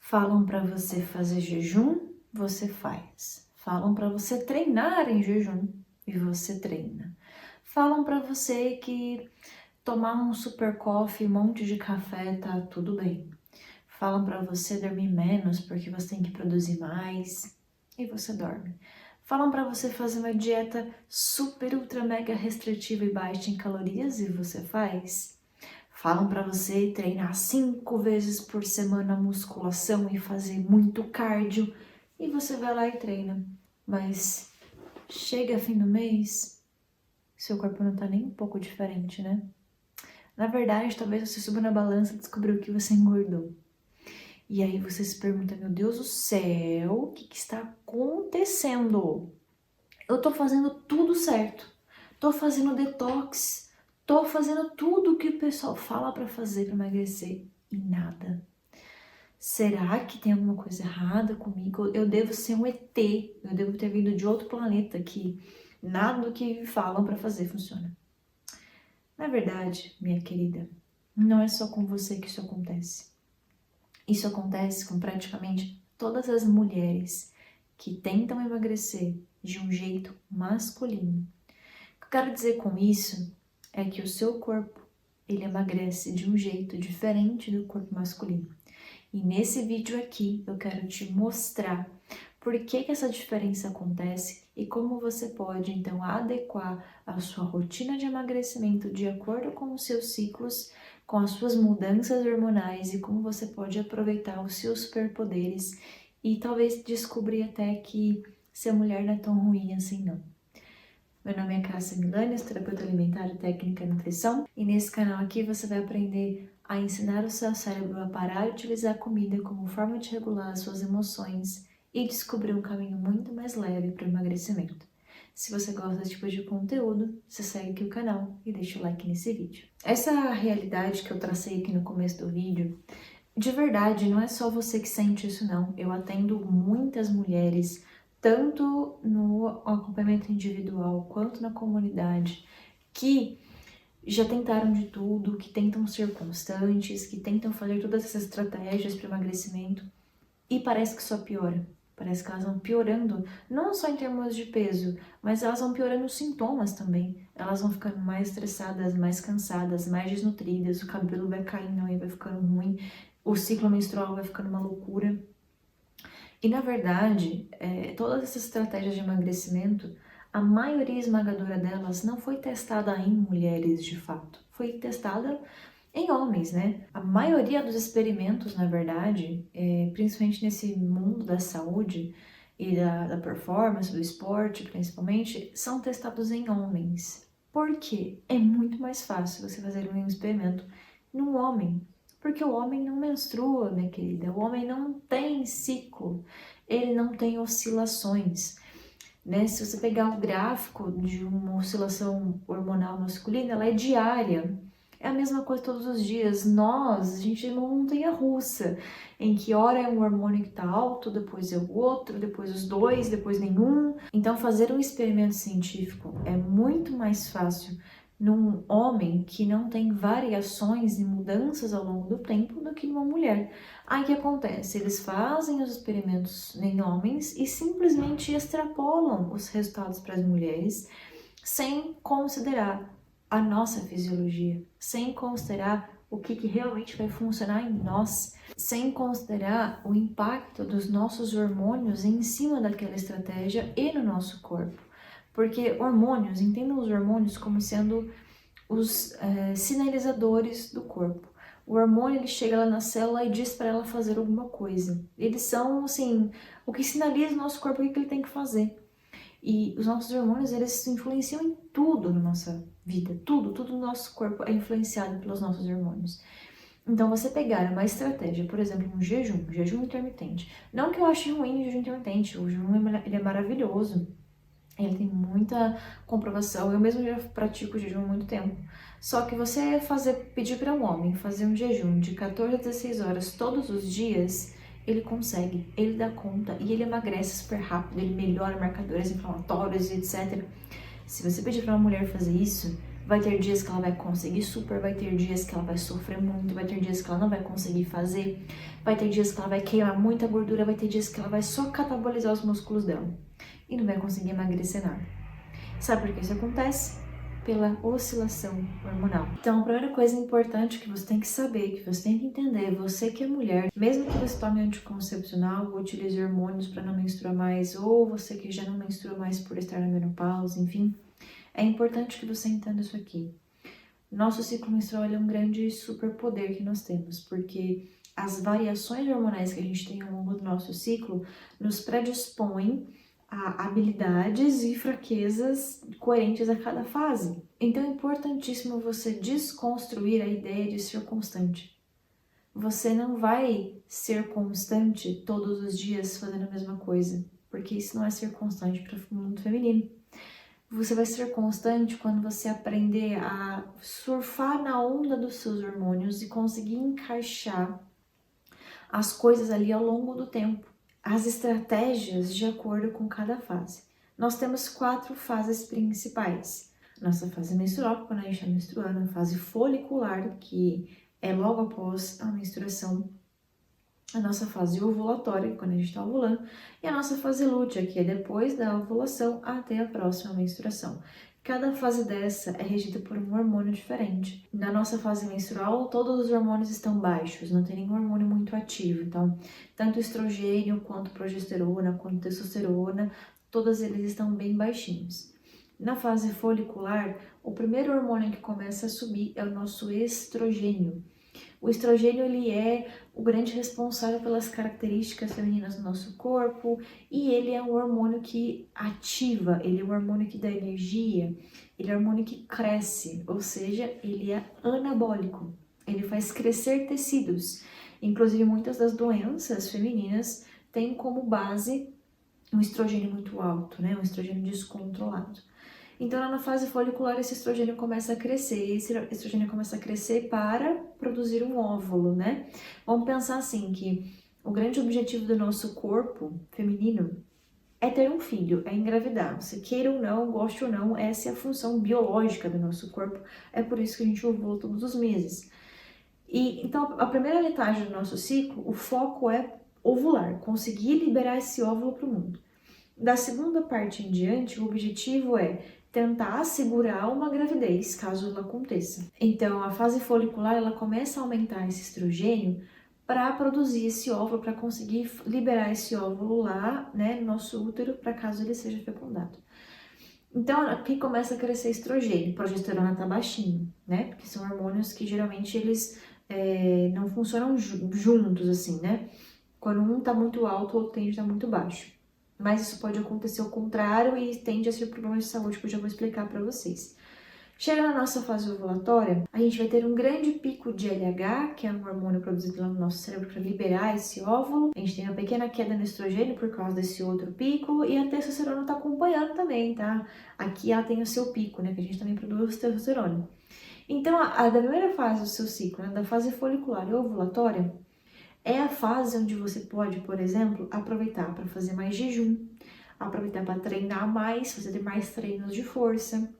Falam para você fazer jejum, você faz. Falam para você treinar em jejum e você treina. Falam para você que tomar um super coffee, um monte de café tá tudo bem. Falam para você dormir menos porque você tem que produzir mais e você dorme. Falam para você fazer uma dieta super, ultra, mega restritiva e baixa em calorias e você faz. Falam para você treinar 5 vezes por semana musculação e fazer muito cardio e você vai lá e treina. Mas chega fim do mês, seu corpo não tá nem um pouco diferente, né? Na verdade, talvez você suba na balança e descobriu que você engordou. E aí você se pergunta, meu Deus do céu, o que está acontecendo? Eu tô fazendo tudo certo. Tô fazendo detox. Tô fazendo tudo o que o pessoal fala para fazer para emagrecer e nada. Será que tem alguma coisa errada comigo? Eu devo ser um ET. Eu devo ter vindo de outro planeta que nada do que falam para fazer funciona. Na verdade, minha querida, não é só com você que isso acontece. Isso acontece com praticamente todas as mulheres que tentam emagrecer de um jeito masculino. O que eu quero dizer com isso é que o seu corpo, ele emagrece de um jeito diferente do corpo masculino. E nesse vídeo aqui eu quero te mostrar por que essa diferença acontece e como você pode então adequar a sua rotina de emagrecimento de acordo com os seus ciclos, com as suas mudanças hormonais e como você pode aproveitar os seus superpoderes e talvez descobrir até que ser mulher não é tão ruim assim não. Meu nome é Cássia Milanes, terapeuta alimentar e técnica e nutrição, e nesse canal aqui você vai aprender a ensinar o seu cérebro a parar de utilizar a comida como forma de regular as suas emoções e descobrir um caminho muito mais leve para o emagrecimento. Se você gosta desse tipo de conteúdo, você segue aqui o canal e deixa o like nesse vídeo. Essa realidade que eu tracei aqui no começo do vídeo, de verdade, não é só você que sente isso não. Eu atendo muitas mulheres, tanto no acompanhamento individual quanto na comunidade, que já tentaram de tudo, que tentam ser constantes, que tentam fazer todas essas estratégias para emagrecimento e parece que só piora. Parece que elas vão piorando, não só em termos de peso, mas elas vão piorando os sintomas também. Elas vão ficando mais estressadas, mais cansadas, mais desnutridas, o cabelo vai caindo e vai ficando ruim, o ciclo menstrual vai ficando uma loucura. E na verdade, todas essas estratégias de emagrecimento, a maioria esmagadora delas não foi testada em mulheres de fato, foi testada em homens, né? A maioria dos experimentos, na verdade, principalmente nesse mundo da saúde e da performance, do esporte principalmente, são testados em homens. Por quê? É muito mais fácil você fazer um experimento num homem. Porque o homem não menstrua, minha querida. O homem não tem ciclo. Ele não tem oscilações. Né? Se você pegar o gráfico de uma oscilação hormonal masculina, ela é diária. É a mesma coisa todos os dias. A gente é uma montanha-russa, em que hora é um hormônio que está alto, depois é o outro, depois os dois, depois nenhum. Então, fazer um experimento científico é muito mais fácil num homem que não tem variações e mudanças ao longo do tempo do que numa mulher. Aí o que acontece? Eles fazem os experimentos em homens e simplesmente extrapolam os resultados para as mulheres sem considerar a nossa fisiologia, sem considerar o que realmente vai funcionar em nós, sem considerar o impacto dos nossos hormônios em cima daquela estratégia e no nosso corpo. Porque hormônios, entendam os hormônios como sendo os sinalizadores do corpo. O hormônio ele chega lá na célula e diz para ela fazer alguma coisa. Eles são, assim, o que sinaliza o nosso corpo o que ele tem que fazer. E os nossos hormônios, eles influenciam em tudo na nossa vida. Tudo no nosso corpo é influenciado pelos nossos hormônios. Então, você pegar uma estratégia, por exemplo, um jejum intermitente. Não que eu ache ruim o jejum intermitente, o jejum ele é maravilhoso. Ele tem muita comprovação, eu mesmo já pratico jejum há muito tempo. Só que você pedir para um homem fazer um jejum de 14 a 16 horas todos os dias, ele consegue, ele dá conta e ele emagrece super rápido, ele melhora marcadores inflamatórios e etc. Se você pedir para uma mulher fazer isso, Vai ter dias que ela vai conseguir super, vai ter dias que ela vai sofrer muito, vai ter dias que ela não vai conseguir fazer, vai ter dias que ela vai queimar muita gordura, vai ter dias que ela vai só catabolizar os músculos dela e não vai conseguir emagrecer nada. Sabe por que isso acontece? Pela oscilação hormonal. Então, a primeira coisa importante que você tem que saber, que você tem que entender, você que é mulher, mesmo que você tome anticoncepcional, ou utilize hormônios para não menstruar mais, ou você que já não menstrua mais por estar na menopausa, enfim, é importante que você entenda isso aqui. Nosso ciclo menstrual é um grande superpoder que nós temos, porque as variações hormonais que a gente tem ao longo do nosso ciclo nos predispõem a habilidades e fraquezas coerentes a cada fase. Então é importantíssimo você desconstruir a ideia de ser constante. Você não vai ser constante todos os dias fazendo a mesma coisa, porque isso não é ser constante para o mundo feminino. Você vai ser constante quando você aprender a surfar na onda dos seus hormônios e conseguir encaixar as coisas ali ao longo do tempo, as estratégias de acordo com cada fase. Nós temos 4 fases principais. Nossa fase menstrual, quando a gente está menstruando, a fase folicular, que é logo após a menstruação, a nossa fase ovulatória, quando a gente está ovulando, e a nossa fase lútea, que é depois da ovulação até a próxima menstruação. Cada fase dessa é regida por um hormônio diferente. Na nossa fase menstrual, todos os hormônios estão baixos, não tem nenhum hormônio muito ativo. Então, tanto estrogênio, quanto progesterona, quanto testosterona, todos eles estão bem baixinhos. Na fase folicular, o primeiro hormônio que começa a subir é o nosso estrogênio. O estrogênio, ele é o grande responsável pelas características femininas do nosso corpo e ele é um hormônio que ativa, ele é um hormônio que dá energia, ele é um hormônio que cresce, ou seja, ele é anabólico, ele faz crescer tecidos. Inclusive, muitas das doenças femininas têm como base um estrogênio muito alto, né? Um estrogênio descontrolado. Então, na fase folicular, esse estrogênio começa a crescer, esse estrogênio começa a crescer para produzir um óvulo, né? Vamos pensar assim, que o grande objetivo do nosso corpo feminino é ter um filho, é engravidar. Você queira ou não, goste ou não, essa é a função biológica do nosso corpo, é por isso que a gente ovula todos os meses. E então, a primeira metade do nosso ciclo, o foco é ovular, conseguir liberar esse óvulo para o mundo. Da segunda parte em diante, o objetivo é tentar assegurar uma gravidez, caso ela aconteça. Então, a fase folicular, ela começa a aumentar esse estrogênio para produzir esse óvulo, para conseguir liberar esse óvulo lá, né, no nosso útero, para caso ele seja fecundado. Então, aqui começa a crescer estrogênio, progesterona tá baixinho, né, porque são hormônios que geralmente eles não funcionam juntos, assim, né. Quando um tá muito alto, o outro tende a estar muito baixo. Mas isso pode acontecer ao contrário e tende a ser problemas de saúde que eu já vou explicar para vocês. Chega na nossa fase ovulatória, a gente vai ter um grande pico de LH, que é um hormônio produzido lá no nosso cérebro para liberar esse óvulo. A gente tem uma pequena queda no estrogênio por causa desse outro pico e a testosterona está acompanhando também, tá? Aqui ela tem o seu pico, né? Que a gente também produz testosterona. Então, a da primeira fase do seu ciclo, né, da fase folicular e ovulatória, é a fase onde você pode, por exemplo, aproveitar para fazer mais jejum, aproveitar para treinar mais, fazer mais treinos de força,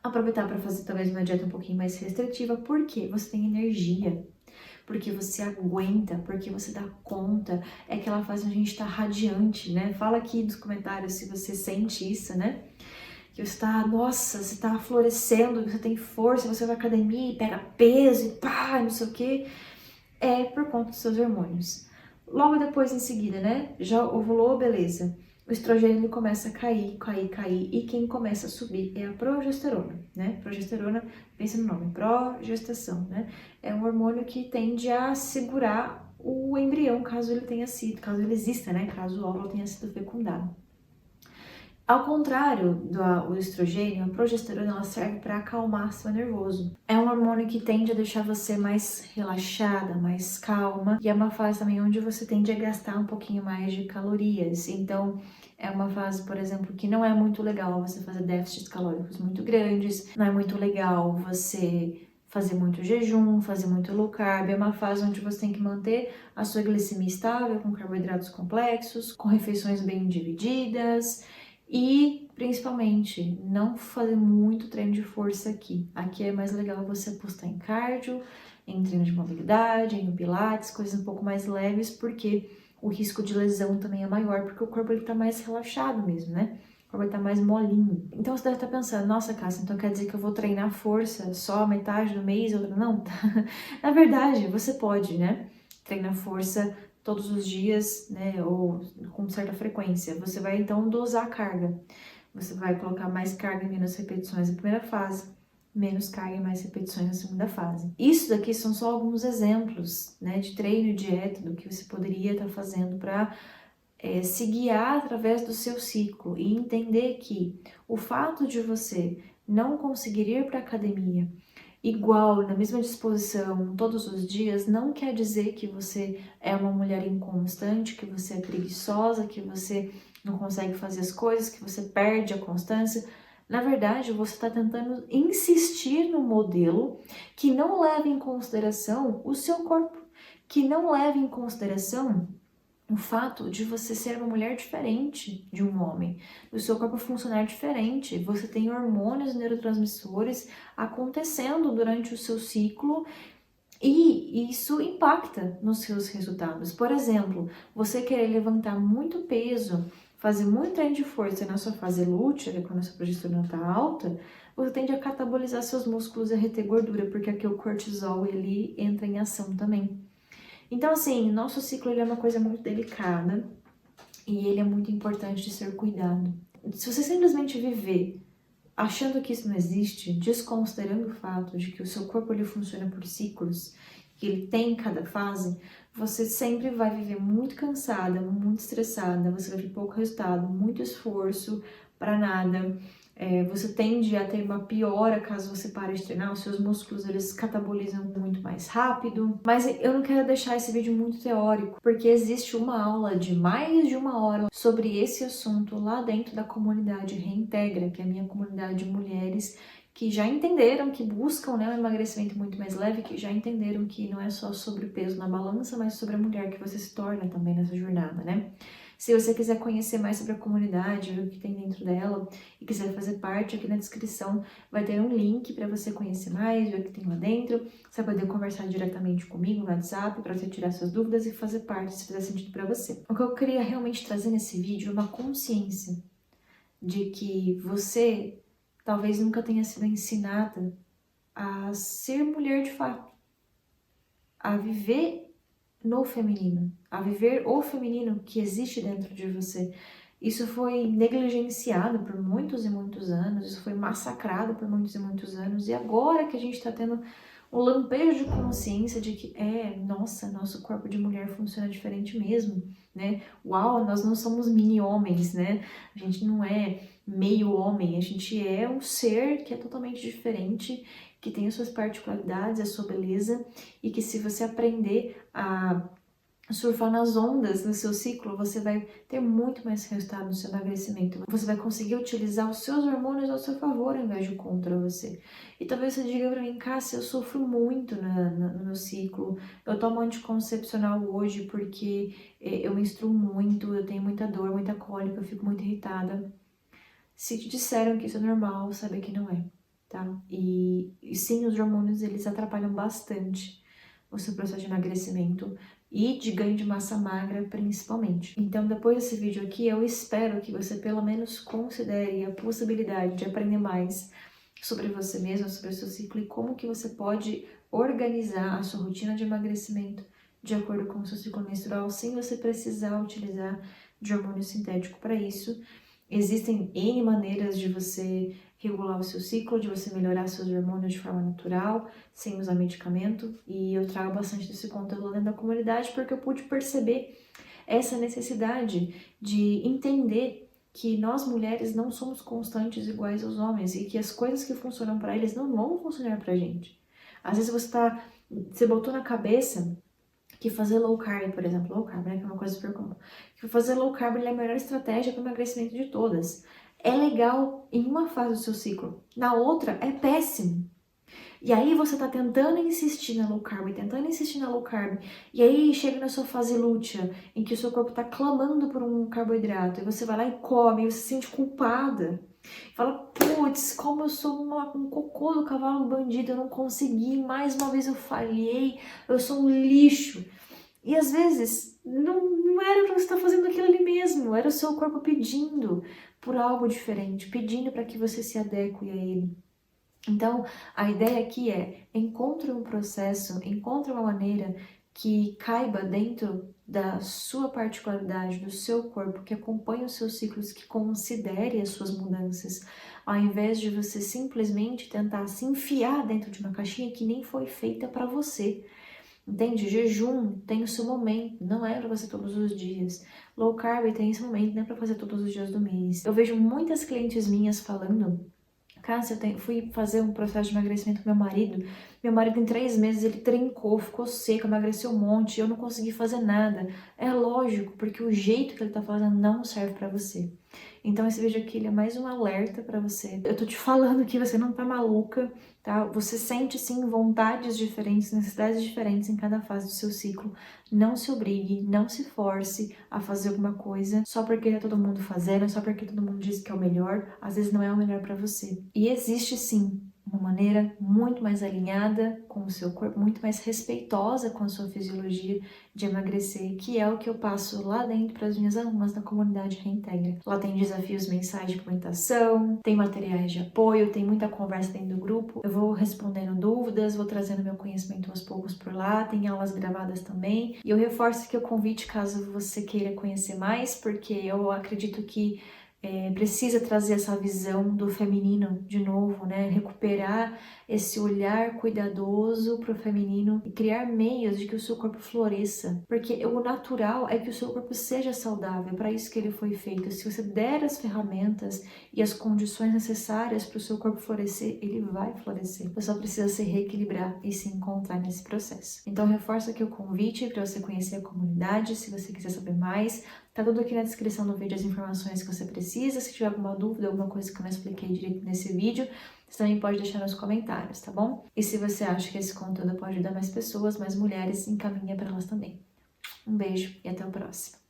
aproveitar para fazer talvez uma dieta um pouquinho mais restritiva, porque você tem energia, porque você aguenta, porque você dá conta. É aquela fase onde a gente tá radiante, né? Fala aqui nos comentários se você sente isso, né? Que você tá, nossa, você tá florescendo, você tem força, você vai à academia e pega peso e pá, não sei o quê. É por conta dos seus hormônios. Logo depois, em seguida, né? Já ovulou, beleza. O estrogênio ele começa a cair, e quem começa a subir é a progesterona, né? Progesterona, pensa no nome, progestação, né? É um hormônio que tende a segurar o embrião, caso ele tenha sido, caso ele exista, né? Caso o óvulo tenha sido fecundado. Ao contrário do estrogênio, a progesterona ela serve para acalmar seu nervoso. É um hormônio que tende a deixar você mais relaxada, mais calma, e é uma fase também onde você tende a gastar um pouquinho mais de calorias. Então, é uma fase, por exemplo, que não é muito legal você fazer déficits calóricos muito grandes, não é muito legal você fazer muito jejum, fazer muito low carb. É uma fase onde você tem que manter a sua glicemia estável, com carboidratos complexos, com refeições bem divididas, e principalmente, não fazer muito treino de força aqui. Aqui é mais legal você apostar em cardio, em treino de mobilidade, em pilates, coisas um pouco mais leves, porque o risco de lesão também é maior, porque o corpo ele tá mais relaxado mesmo, né? O corpo ele tá mais molinho. Então você deve estar pensando, nossa, Cássia, então quer dizer que eu vou treinar força só metade do mês, outra não? Na verdade, você pode, né? Treinar força todos os dias, né? Ou com certa frequência. Você vai então dosar a carga. Você vai colocar mais carga e menos repetições na primeira fase, menos carga e mais repetições na segunda fase. Isso daqui são só alguns exemplos, né, de treino e dieta do que você poderia estar fazendo para se guiar através do seu ciclo e entender que o fato de você não conseguir ir para a academia igual, na mesma disposição, todos os dias, não quer dizer que você é uma mulher inconstante, que você é preguiçosa, que você não consegue fazer as coisas, que você perde a constância. Na verdade, você está tentando insistir no modelo que não leva em consideração o seu corpo, que não leva em consideração o fato de você ser uma mulher diferente de um homem, do seu corpo funcionar diferente, você tem hormônios neurotransmissores acontecendo durante o seu ciclo e isso impacta nos seus resultados. Por exemplo, você querer levantar muito peso, fazer muito treino de força na sua fase lútea, quando a sua progesterona está alta, você tende a catabolizar seus músculos e a reter gordura, porque aqui o cortisol ele entra em ação também. Então, assim, nosso ciclo ele é uma coisa muito delicada e ele é muito importante de ser cuidado. Se você simplesmente viver achando que isso não existe, desconsiderando o fato de que o seu corpo ele funciona por ciclos, que ele tem cada fase, você sempre vai viver muito cansada, muito estressada, você vai ter pouco resultado, muito esforço para nada. Você tende a ter uma piora caso você pare de treinar, os seus músculos eles catabolizam muito mais rápido. Mas eu não quero deixar esse vídeo muito teórico, porque existe uma aula de mais de 1 hora sobre esse assunto lá dentro da comunidade Reintegra, que é a minha comunidade de mulheres que já entenderam, que buscam, né, um emagrecimento muito mais leve, que já entenderam que não é só sobre o peso na balança, mas sobre a mulher que você se torna também nessa jornada, né? Se você quiser conhecer mais sobre a comunidade, ver o que tem dentro dela e quiser fazer parte, aqui na descrição vai ter um link para você conhecer mais, ver o que tem lá dentro. Você vai poder conversar diretamente comigo no WhatsApp para você tirar suas dúvidas e fazer parte, se fizer sentido para você. O que eu queria realmente trazer nesse vídeo é uma consciência de que você talvez nunca tenha sido ensinada a ser mulher de fato, a viver no feminino, a viver o feminino que existe dentro de você. Isso foi negligenciado por muitos e muitos anos, isso foi massacrado por muitos e muitos anos, e agora que a gente está tendo um lampejo de consciência de que, nossa, nosso corpo de mulher funciona diferente mesmo, né? Uau, nós não somos mini-homens, né? A gente não é meio homem, a gente é um ser que é totalmente diferente, que tem as suas particularidades, a sua beleza, e que se você aprender a surfar nas ondas no seu ciclo, você vai ter muito mais resultado no seu emagrecimento. Você vai conseguir utilizar os seus hormônios ao seu favor, ao invés de contra você. E talvez você diga pra mim, Cássia, eu sofro muito no meu ciclo. Eu tomo anticoncepcional hoje porque eu menstruo muito, eu tenho muita dor, muita cólica, eu fico muito irritada. Se te disseram que isso é normal, sabe que não é, tá? E sim, os hormônios, eles atrapalham bastante o seu processo de emagrecimento e de ganho de massa magra, principalmente. Então, depois desse vídeo aqui, eu espero que você pelo menos considere a possibilidade de aprender mais sobre você mesma, sobre o seu ciclo e como que você pode organizar a sua rotina de emagrecimento de acordo com o seu ciclo menstrual, sem você precisar utilizar de hormônio sintético para isso. Existem N maneiras de você regular o seu ciclo, de você melhorar seus hormônios de forma natural, sem usar medicamento, e eu trago bastante desse conteúdo dentro da comunidade porque eu pude perceber essa necessidade de entender que nós mulheres não somos constantes iguais aos homens e que as coisas que funcionam para eles não vão funcionar pra gente. Às vezes você botou na cabeça que fazer low carb, por exemplo, low carb, né, que é uma coisa super comum, que fazer low carb é a melhor estratégia para o emagrecimento de todas. É legal em uma fase do seu ciclo, na outra é péssimo. E aí você tá tentando insistir na low carb, e aí chega na sua fase lútea, em que o seu corpo tá clamando por um carboidrato, e você vai lá e come, e você se sente culpada. Fala, putz, como eu sou um cocô do cavalo bandido, eu não consegui, mais uma vez eu falhei, eu sou um lixo. E às vezes não era pra você estar fazendo aquilo ali mesmo, era o seu corpo pedindo por algo diferente, pedindo para que você se adeque a ele. Então, a ideia aqui é, encontre um processo, encontre uma maneira que caiba dentro da sua particularidade, do seu corpo, que acompanhe os seus ciclos, que considere as suas mudanças, ao invés de você simplesmente tentar se enfiar dentro de uma caixinha que nem foi feita para você. Entende? Jejum tem o seu momento, não é para fazer todos os dias. Low carb tem esse momento, não é para fazer todos os dias do mês. Eu vejo muitas clientes minhas falando, Cássia, fui fazer um processo de emagrecimento com meu marido em 3 meses ele trincou, ficou seco, emagreceu um monte, eu não consegui fazer nada. É lógico, porque o jeito que ele tá fazendo não serve para você. Então esse vídeo aqui ele é mais um alerta para você. Eu tô te falando que você não tá maluca, tá? Você sente sim vontades diferentes, necessidades diferentes em cada fase do seu ciclo. Não se obrigue, não se force a fazer alguma coisa só porque tá todo mundo fazendo, só porque todo mundo diz que é o melhor. Às vezes não é o melhor para você. E existe sim uma maneira muito mais alinhada com o seu corpo, muito mais respeitosa com a sua fisiologia de emagrecer, que é o que eu passo lá dentro para as minhas alunas da comunidade Reintegra. Lá tem desafios mensais de alimentação, tem materiais de apoio, tem muita conversa dentro do grupo. Eu vou respondendo dúvidas, vou trazendo meu conhecimento aos poucos por lá, tem aulas gravadas também. E eu reforço aqui o convite caso você queira conhecer mais, porque eu acredito que precisa trazer essa visão do feminino de novo, né? Recuperar esse olhar cuidadoso para o feminino e criar meios de que o seu corpo floresça. Porque o natural é que o seu corpo seja saudável, para isso que ele foi feito. Se você der as ferramentas e as condições necessárias para o seu corpo florescer, ele vai florescer. Você só precisa se reequilibrar e se encontrar nesse processo. Então, reforço aqui o convite para você conhecer a comunidade, se você quiser saber mais. Tá tudo aqui na descrição do vídeo as informações que você precisa. Se tiver alguma dúvida, alguma coisa que eu não expliquei direito nesse vídeo, você também pode deixar nos comentários, tá bom? E se você acha que esse conteúdo pode ajudar mais pessoas, mais mulheres, encaminha para elas também. Um beijo e até o próximo.